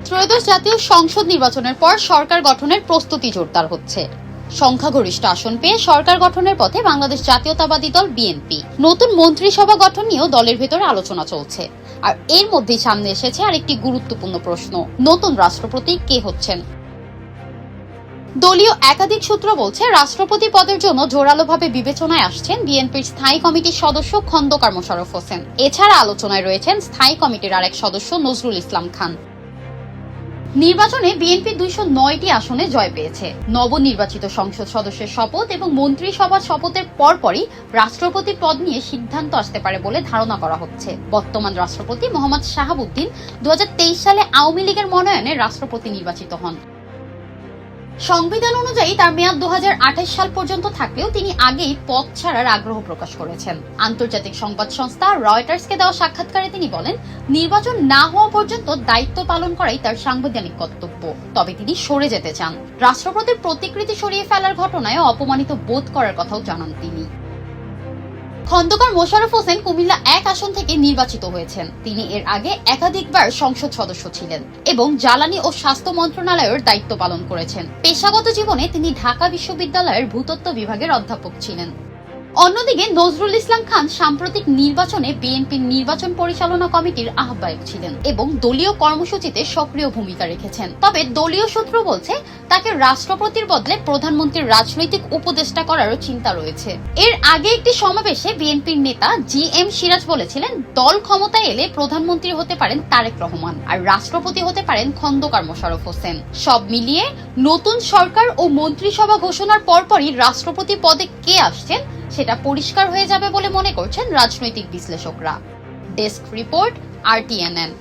ত্রয়োদশ জাতীয় সংসদ নির্বাচনের পর সরকার গঠনের প্রস্তুতি জোরদার হচ্ছে। সংখ্যাগরিষ্ঠ আসন পেয়ে সরকার গঠনের পথে বাংলাদেশ জাতীয়তাবাদী দল বিএনপি। নতুন মন্ত্রিসভা গঠন নিয়েও দলের ভেতরে আলোচনা চলছে। আর এর মধ্যেই সামনে এসেছে আরেকটি গুরুত্বপূর্ণ প্রশ্ন, নতুন রাষ্ট্রপতি কে হচ্ছেন। দলীয় একাধিক সূত্র বলছে, রাষ্ট্রপতি পদের জন্য জোরালোভাবে বিবেচনায় আসছেন বিএনপির স্থায়ী কমিটির সদস্য খন্দকার মোশাররফ হোসেন। এছাড়া আলোচনায় রয়েছেন স্থায়ী কমিটির আরেক সদস্য নজরুল ইসলাম খান। নির্বাচনে বিএনপি 209টি আসনে জয় পেয়েছে। নবনির্বাচিত সংসদ সদস্যের শপথ এবং মন্ত্রিসভার শপথের পরপরই রাষ্ট্রপতি পদ নিয়ে সিদ্ধান্ত আসতে পারে বলে ধারণা করা হচ্ছে। বর্তমান রাষ্ট্রপতি মোহাম্মদ শাহাবুদ্দিন 2023 সালে আওয়ামী লীগের মনোনয়নে রাষ্ট্রপতি নির্বাচিত হন। সংবিধান অনুযায়ী তার মেয়াদ 2028 সাল পর্যন্ত থাকলেও তিনি আগেই পদ ছাড়ার আগ্রহ প্রকাশ করেছেন। আন্তর্জাতিক সংবাদ সংস্থা রয়টার্সকে দেওয়া সাক্ষাৎকারে তিনি বলেন, নির্বাচন না হওয়া পর্যন্ত দায়িত্ব পালন করাই তার সাংবিধানিক কর্তব্য। তবে তিনি সরে যেতে চান। রাষ্ট্রপতির প্রতিকৃতি সরিয়ে ফেলার ঘটনায় অপমানিত বোধ করার কথাও জানান তিনি। খন্দকার মোশাররফ হোসেন কুমিল্লা 1 আসন থেকে নির্বাচিত হয়েছেন। তিনি এর আগে একাধিকবার সংসদ সদস্য ছিলেন এবং জ্বালানি ও স্বাস্থ্য মন্ত্রণালয়ের দায়িত্ব পালন করেছেন। পেশাগত জীবনে তিনি ঢাকা বিশ্ববিদ্যালয়ের ভূতত্ত্ব বিভাগের অধ্যাপক ছিলেন। অন্যদিকে নজরুল ইসলাম খান সাম্প্রতিক নির্বাচনে বিএনপির নির্বাচন পরিচালনা কমিটির আহ্বায়ক ছিলেন এবং দলীয় কর্মসূচিতে সক্রিয় ভূমিকা রেখেছেন। তবে দলীয় সূত্র বলছে, তাকে রাষ্ট্রপতির বদলে প্রধানমন্ত্রীর রাজনৈতিক উপদেষ্টা করারও চিন্তা রয়েছে। এর আগে একটি সমাবেশে বিএনপির নেতা জি.এম. সিরাজ বলেছিলেন, দল ক্ষমতায় এলে প্রধানমন্ত্রী হতে পারেন তারেক রহমান আর রাষ্ট্রপতি হতে পারেন খন্দকার মোশাররফ হোসেন। সব মিলিয়ে নতুন সরকার ও মন্ত্রিসভা ঘোষণার পরপরই রাষ্ট্রপতি পদে কে আসছেন সেটা পরিষ্কার হয়ে যাবে বলে মনে করছেন রাজনৈতিক বিশ্লেষকরা। Desk report, RTNN।